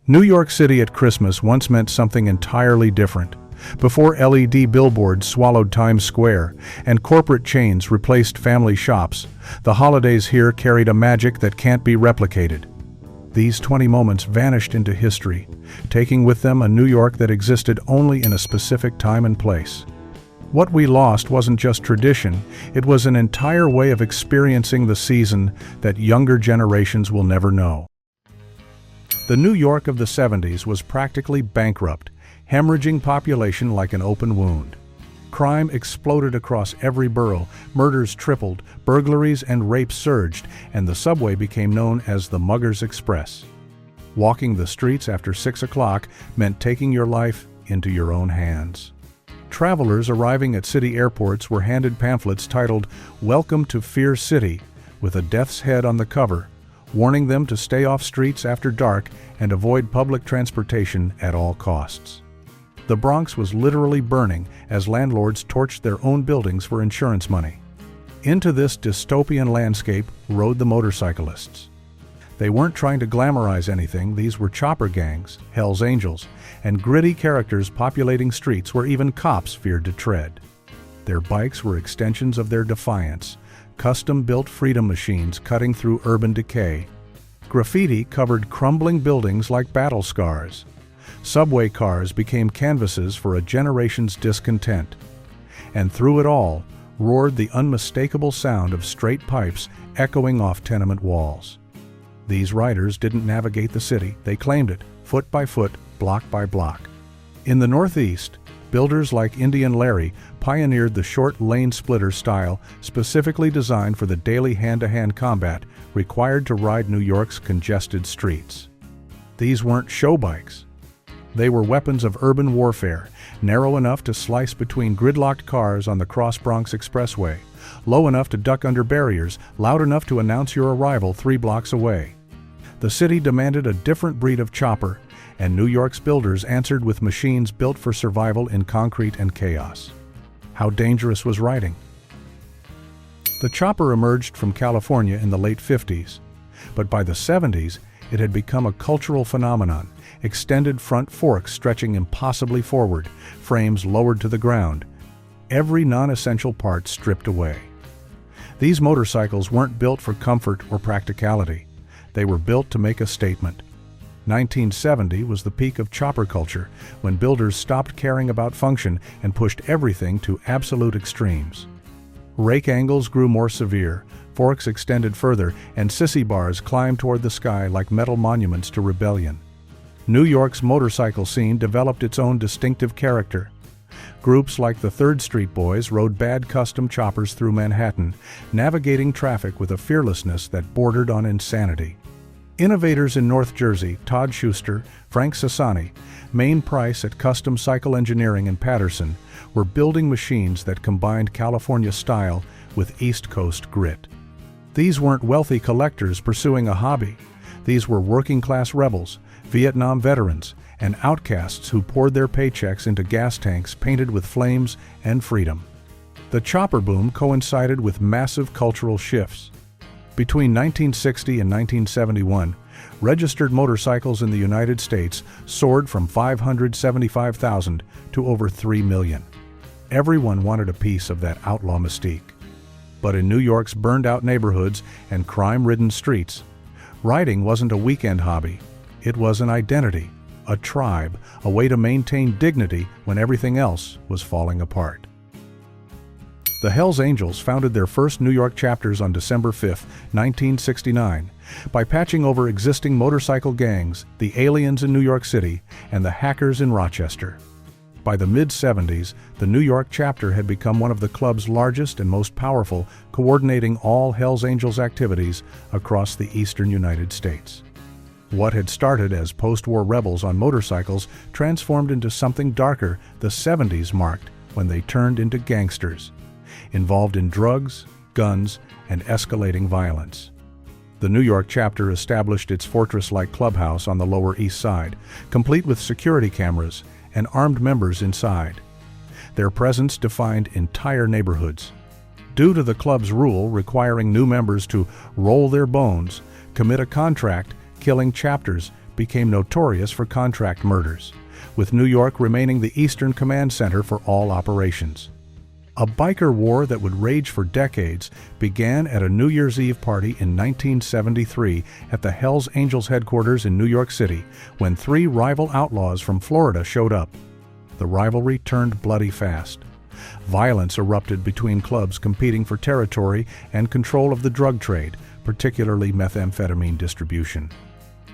New York City at Christmas once meant something entirely different. Before LED billboards swallowed Times Square and corporate chains replaced family shops, the holidays here carried a magic that can't be replicated. These 20 moments vanished into history, taking with them a New York that existed only in a specific time and place. What we lost wasn't just tradition, it was an entire way of experiencing the season that younger generations will never know. The New York of the 70s was practically bankrupt, hemorrhaging population like an open wound. Crime exploded across every borough, murders tripled, burglaries and rapes surged, and the subway became known as the Muggers Express. Walking the streets after 6 o'clock meant taking your life into your own hands. Travelers arriving at city airports were handed pamphlets titled "Welcome to Fear City," with a death's head on the cover, warning them to stay off streets after dark and avoid public transportation at all costs. The Bronx was literally burning as landlords torched their own buildings for insurance money. Into this dystopian landscape rode the motorcyclists. They weren't trying to glamorize anything, these were chopper gangs, Hell's Angels, and gritty characters populating streets where even cops feared to tread. Their bikes were extensions of their defiance, custom-built freedom machines cutting through urban decay. Graffiti covered crumbling buildings like battle scars. Subway cars became canvases for a generation's discontent. And through it all, roared the unmistakable sound of straight pipes echoing off tenement walls. These riders didn't navigate the city, they claimed it, foot by foot, block by block. In the Northeast, builders like Indian Larry pioneered the short lane splitter style specifically designed for the daily hand-to-hand combat required to ride New York's congested streets. These weren't show bikes. They were weapons of urban warfare, narrow enough to slice between gridlocked cars on the Cross Bronx Expressway, low enough to duck under barriers, loud enough to announce your arrival 3 blocks away. The city demanded a different breed of chopper, and New York's builders answered with machines built for survival in concrete and chaos. How dangerous was riding? The chopper emerged from California in the late 50s, but by the 70s, it had become a cultural phenomenon, extended front forks stretching impossibly forward, frames lowered to the ground, every non-essential part stripped away. These motorcycles weren't built for comfort or practicality. They were built to make a statement. 1970 was the peak of chopper culture, when builders stopped caring about function and pushed everything to absolute extremes. Rake angles grew more severe, forks extended further, and sissy bars climbed toward the sky like metal monuments to rebellion. New York's motorcycle scene developed its own distinctive character. Groups like the 3rd Street Boys rode bad custom choppers through Manhattan, navigating traffic with a fearlessness that bordered on insanity. Innovators in North Jersey, Todd Schuster, Frank Sassani, Main Price at Custom Cycle Engineering in Patterson, were building machines that combined California style with East Coast grit. These weren't wealthy collectors pursuing a hobby. These were working-class rebels, Vietnam veterans, and outcasts who poured their paychecks into gas tanks painted with flames and freedom. The chopper boom coincided with massive cultural shifts. Between 1960 and 1971, registered motorcycles in the United States soared from 575,000 to over 3 million. Everyone wanted a piece of that outlaw mystique. But in New York's burned-out neighborhoods and crime-ridden streets, riding wasn't a weekend hobby. It was an identity, a tribe, a way to maintain dignity when everything else was falling apart. The Hell's Angels founded their first New York chapters on December 5, 1969, by patching over existing motorcycle gangs, the Aliens in New York City and the Hackers in Rochester. By the mid-70s, the New York chapter had become one of the club's largest and most powerful, coordinating all Hell's Angels activities across the eastern United States. What had started as post-war rebels on motorcycles transformed into something darker. The 70s marked when they turned into gangsters, involved in drugs, guns, and escalating violence. The New York chapter established its fortress-like clubhouse on the Lower East Side, complete with security cameras and armed members inside. Their presence defined entire neighborhoods. Due to the club's rule requiring new members to roll their bones, commit a contract, killing chapters, became notorious for contract murders, with New York remaining the Eastern Command Center for all operations. A biker war that would rage for decades began at a New Year's Eve party in 1973 at the Hells Angels headquarters in New York City when 3 rival outlaws from Florida showed up. The rivalry turned bloody fast. Violence erupted between clubs competing for territory and control of the drug trade, particularly methamphetamine distribution.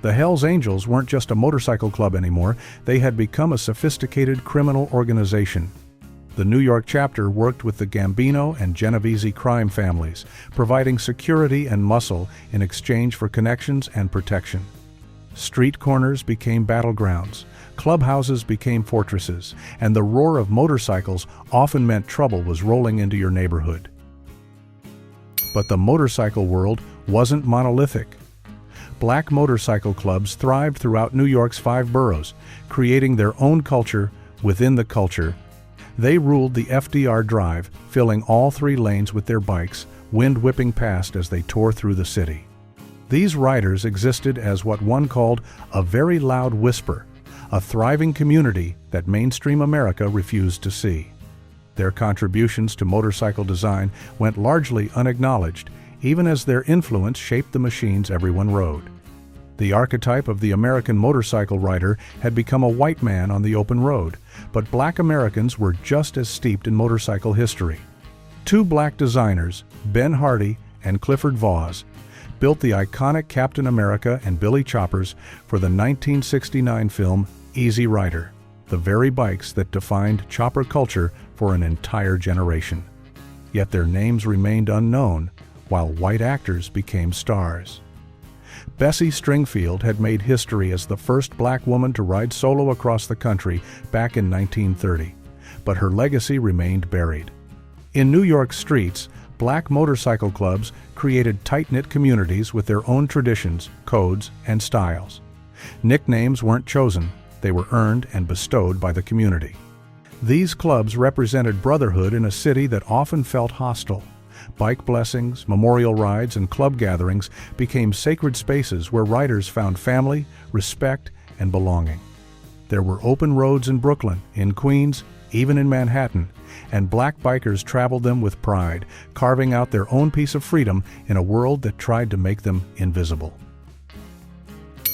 The Hells Angels weren't just a motorcycle club anymore, they had become a sophisticated criminal organization. The New York chapter worked with the Gambino and Genovese crime families, providing security and muscle in exchange for connections and protection. Street corners became battlegrounds, clubhouses became fortresses, and the roar of motorcycles often meant trouble was rolling into your neighborhood. But the motorcycle world wasn't monolithic. Black motorcycle clubs thrived throughout New York's 5 boroughs, creating their own culture within the culture. They ruled the FDR Drive, filling all 3 lanes with their bikes, wind whipping past as they tore through the city. These riders existed as what one called a very loud whisper, a thriving community that mainstream America refused to see. Their contributions to motorcycle design went largely unacknowledged, even as their influence shaped the machines everyone rode. The archetype of the American motorcycle rider had become a white man on the open road, but Black Americans were just as steeped in motorcycle history. 2 Black designers, Ben Hardy and Clifford Vaughs, built the iconic Captain America and Billy Choppers for the 1969 film Easy Rider, the very bikes that defined chopper culture for an entire generation. Yet their names remained unknown, while white actors became stars. Bessie Stringfield had made history as the first Black woman to ride solo across the country back in 1930, but her legacy remained buried. In New York streets, Black motorcycle clubs created tight-knit communities with their own traditions, codes, and styles. Nicknames weren't chosen, they were earned and bestowed by the community. These clubs represented brotherhood in a city that often felt hostile. Bike blessings, memorial rides, and club gatherings became sacred spaces where riders found family, respect, and belonging. There were open roads in Brooklyn, in Queens, even in Manhattan, and Black bikers traveled them with pride, carving out their own piece of freedom in a world that tried to make them invisible.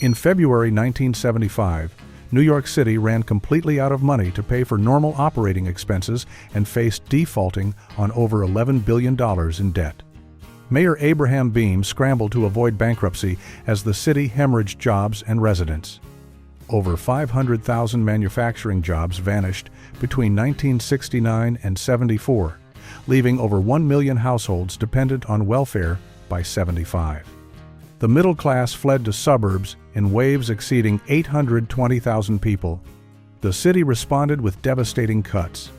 In February 1975, New York City ran completely out of money to pay for normal operating expenses and faced defaulting on over $11 billion in debt. Mayor Abraham Beame scrambled to avoid bankruptcy as the city hemorrhaged jobs and residents. Over 500,000 manufacturing jobs vanished between 1969 and 74, leaving over 1 million households dependent on welfare by 75. The middle class fled to suburbs in waves exceeding 820,000 people. The city responded with devastating cuts.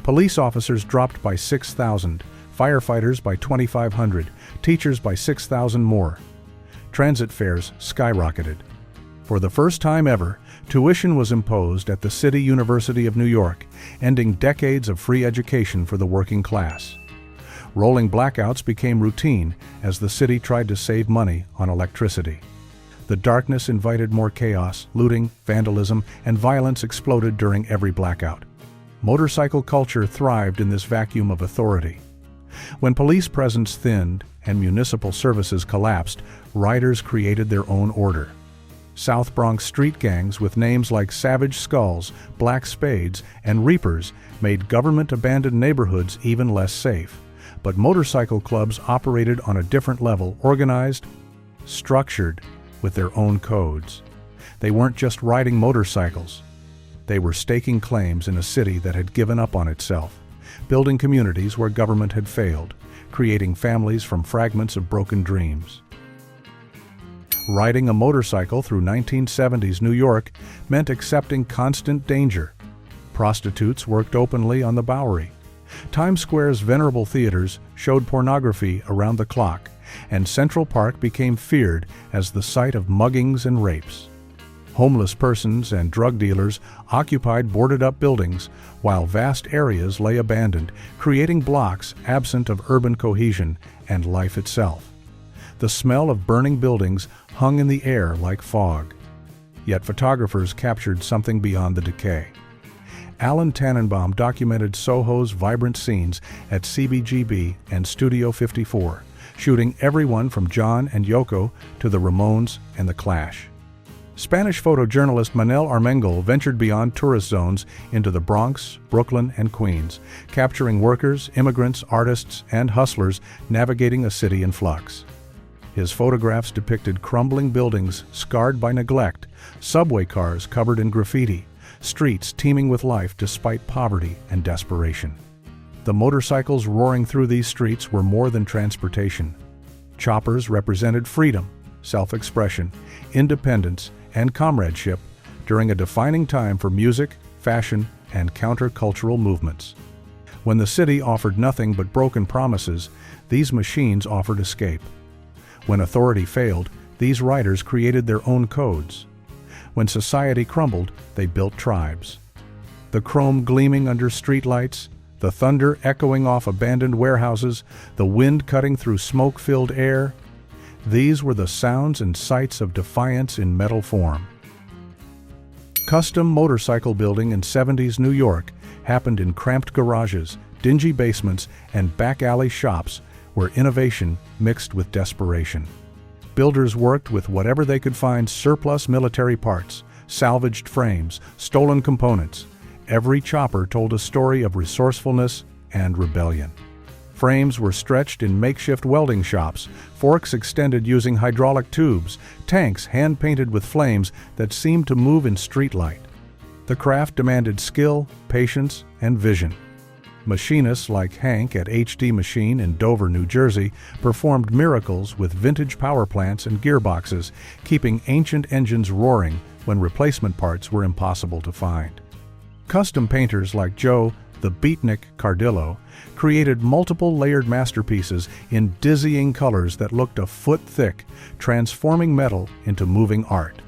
Police officers dropped by 6,000, firefighters by 2,500, teachers by 6,000 more. Transit fares skyrocketed. For the first time ever, tuition was imposed at the City University of New York, ending decades of free education for the working class. Rolling blackouts became routine as the city tried to save money on electricity. The darkness invited more chaos, looting, vandalism, and violence exploded during every blackout. Motorcycle culture thrived in this vacuum of authority. When police presence thinned and municipal services collapsed, riders created their own order. South Bronx street gangs with names like Savage Skulls, Black Spades, and Reapers made government-abandoned neighborhoods even less safe. But motorcycle clubs operated on a different level, organized, structured, with their own codes. They weren't just riding motorcycles. They were staking claims in a city that had given up on itself, building communities where government had failed, creating families from fragments of broken dreams. Riding a motorcycle through 1970s New York meant accepting constant danger. Prostitutes worked openly on the Bowery. Times Square's venerable theaters showed pornography around the clock, and Central Park became feared as the site of muggings and rapes. Homeless persons and drug dealers occupied boarded-up buildings, while vast areas lay abandoned, creating blocks absent of urban cohesion and life itself. The smell of burning buildings hung in the air like fog. Yet photographers captured something beyond the decay. Alan Tannenbaum documented Soho's vibrant scenes at CBGB and Studio 54, shooting everyone from John and Yoko to the Ramones and the Clash. Spanish photojournalist Manel Armengol ventured beyond tourist zones into the Bronx, Brooklyn, and Queens, capturing workers, immigrants, artists, and hustlers navigating a city in flux. His photographs depicted crumbling buildings scarred by neglect, subway cars covered in graffiti, streets teeming with life despite poverty and desperation. The motorcycles roaring through these streets were more than transportation. Choppers represented freedom, self-expression, independence, and comradeship during a defining time for music, fashion, and counter-cultural movements. When the city offered nothing but broken promises, these machines offered escape. When authority failed, these riders created their own codes. When society crumbled, they built tribes. The chrome gleaming under streetlights, the thunder echoing off abandoned warehouses, the wind cutting through smoke-filled air, these were the sounds and sights of defiance in metal form. Custom motorcycle building in 70s New York happened in cramped garages, dingy basements, and back-alley shops where innovation mixed with desperation. Builders worked with whatever they could find: surplus military parts, salvaged frames, stolen components. Every chopper told a story of resourcefulness and rebellion. Frames were stretched in makeshift welding shops, forks extended using hydraulic tubes, tanks hand-painted with flames that seemed to move in streetlight. The craft demanded skill, patience, and vision. Machinists like Hank at HD Machine in Dover, New Jersey, performed miracles with vintage power plants and gearboxes, keeping ancient engines roaring when replacement parts were impossible to find. Custom painters like Joe the Beatnik Cardillo created multiple layered masterpieces in dizzying colors that looked a foot thick, transforming metal into moving art.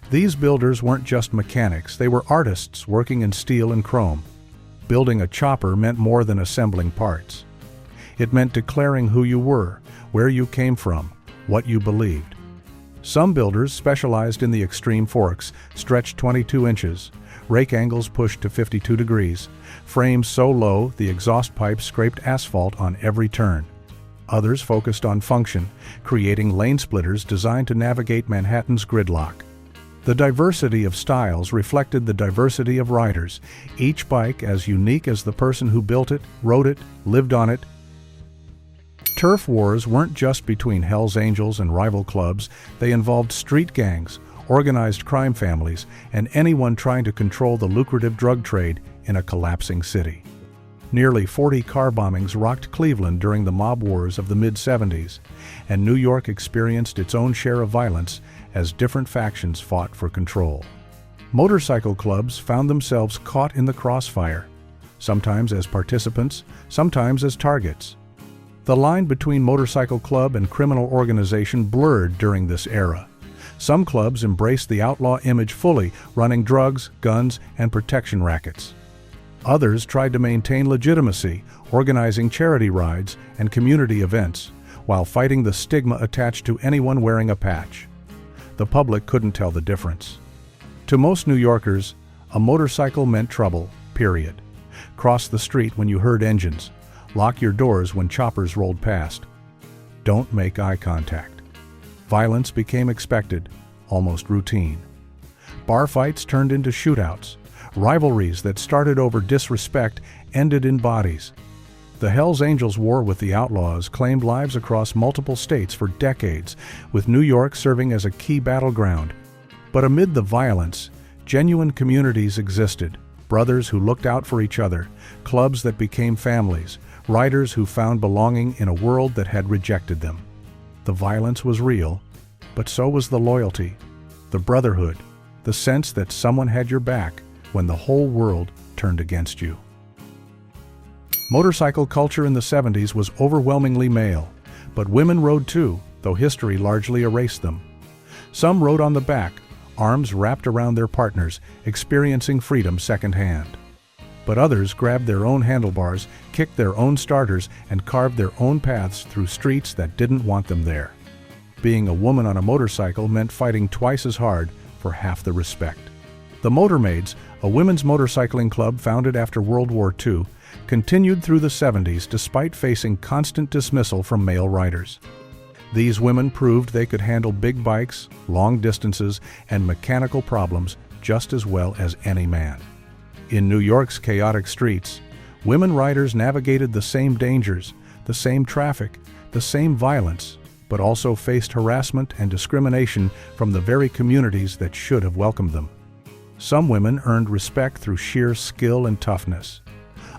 These builders weren't just mechanics, they were artists working in steel and chrome. Building a chopper meant more than assembling parts. It meant declaring who you were, where you came from, what you believed. Some builders specialized in the extreme forks, stretched 22 inches, rake angles pushed to 52 degrees, frames so low the exhaust pipes scraped asphalt on every turn. Others focused on function, creating lane splitters designed to navigate Manhattan's gridlock. The diversity of styles reflected the diversity of riders, each bike as unique as the person who built it, rode it, lived on it. Turf wars weren't just between Hell's Angels and rival clubs, they involved street gangs, organized crime families, and anyone trying to control the lucrative drug trade in a collapsing city. Nearly 40 car bombings rocked Cleveland during the mob wars of the mid-70s, and New York experienced its own share of violence as different factions fought for control. Motorcycle clubs found themselves caught in the crossfire, sometimes as participants, sometimes as targets. The line between motorcycle club and criminal organization blurred during this era. Some clubs embraced the outlaw image fully, running drugs, guns, and protection rackets. Others tried to maintain legitimacy, organizing charity rides and community events, while fighting the stigma attached to anyone wearing a patch. The public couldn't tell the difference. To most New Yorkers, a motorcycle meant trouble, period. Cross the street when you heard engines. Lock your doors when choppers rolled past. Don't make eye contact. Violence became expected, almost routine. Bar fights turned into shootouts. Rivalries that started over disrespect ended in bodies. The Hells Angels' war with the Outlaws claimed lives across multiple states for decades, with New York serving as a key battleground. But amid the violence, genuine communities existed, brothers who looked out for each other, clubs that became families, riders who found belonging in a world that had rejected them. The violence was real, but so was the loyalty, the brotherhood, the sense that someone had your back when the whole world turned against you. Motorcycle culture in the 70s was overwhelmingly male, but women rode too, though history largely erased them. Some rode on the back, arms wrapped around their partners, experiencing freedom secondhand. But others grabbed their own handlebars, kicked their own starters, and carved their own paths through streets that didn't want them there. Being a woman on a motorcycle meant fighting twice as hard for half the respect. The Motormaids, a women's motorcycling club founded after World War II, continued through the 70s despite facing constant dismissal from male riders. These women proved they could handle big bikes, long distances, and mechanical problems just as well as any man. In New York's chaotic streets, women riders navigated the same dangers, the same traffic, the same violence, but also faced harassment and discrimination from the very communities that should have welcomed them. Some women earned respect through sheer skill and toughness.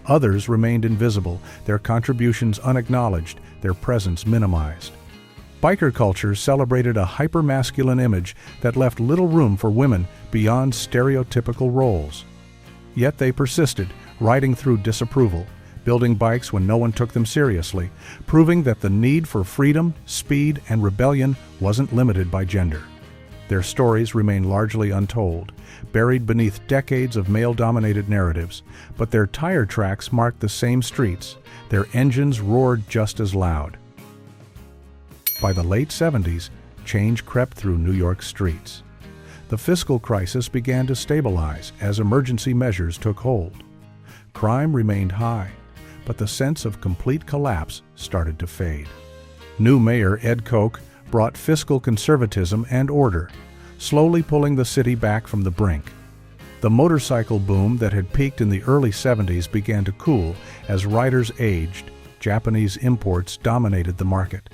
Others remained invisible, their contributions unacknowledged, their presence minimized. Biker culture celebrated a hyper-masculine image that left little room for women beyond stereotypical roles. Yet they persisted, riding through disapproval, building bikes when no one took them seriously, proving that the need for freedom, speed, and rebellion wasn't limited by gender. Their stories remain largely untold, buried beneath decades of male-dominated narratives, but their tire tracks marked the same streets, their engines roared just as loud. By the late 70s, change crept through New York streets. The fiscal crisis began to stabilize as emergency measures took hold. Crime remained high, but the sense of complete collapse started to fade. New Mayor Ed Koch brought fiscal conservatism and order, slowly pulling the city back from the brink. The motorcycle boom that had peaked in the early 70s began to cool as riders aged, Japanese imports dominated the market,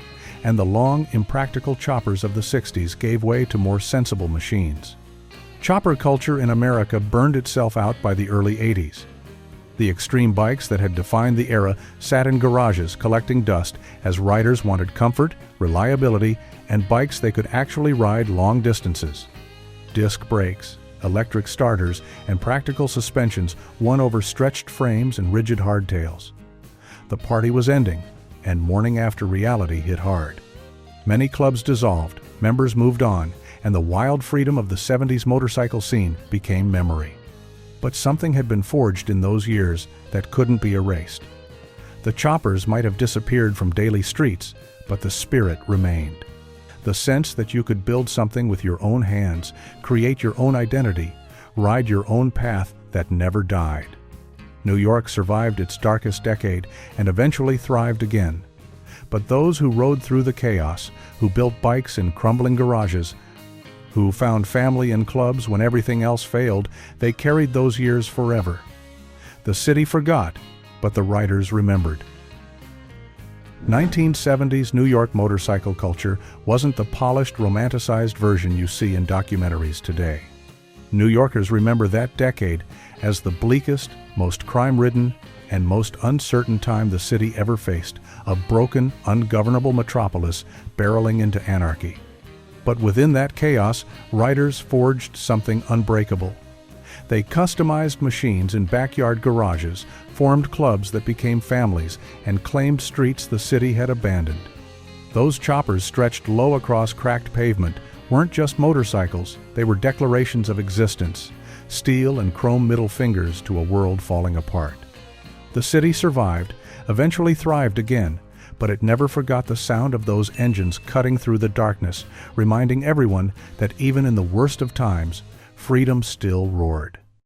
and the long, impractical choppers of the 60s gave way to more sensible machines. Chopper culture in America burned itself out by the early 80s. The extreme bikes that had defined the era sat in garages collecting dust as riders wanted comfort, reliability, and bikes they could actually ride long distances. Disc brakes, electric starters, and practical suspensions won over stretched frames and rigid hardtails. The party was ending, and morning after reality hit hard. Many clubs dissolved, members moved on, and the wild freedom of the 70s motorcycle scene became memory. But something had been forged in those years that couldn't be erased. The choppers might have disappeared from daily streets, but the spirit remained. The sense that you could build something with your own hands, create your own identity, ride your own path that never died. New York survived its darkest decade and eventually thrived again. But those who rode through the chaos, who built bikes in crumbling garages, who found family in clubs when everything else failed, they carried those years forever. The city forgot, but the riders remembered. 1970s New York motorcycle culture wasn't the polished, romanticized version you see in documentaries today. New Yorkers remember that decade as the bleakest, most crime-ridden, and most uncertain time the city ever faced, a broken, ungovernable metropolis barreling into anarchy. But within that chaos, riders forged something unbreakable. They customized machines in backyard garages, formed clubs that became families, and claimed streets the city had abandoned. Those choppers stretched low across cracked pavement weren't just motorcycles, they were declarations of existence, steel and chrome middle fingers to a world falling apart. The city survived, eventually thrived again, but it never forgot the sound of those engines cutting through the darkness, reminding everyone that even in the worst of times, freedom still roared.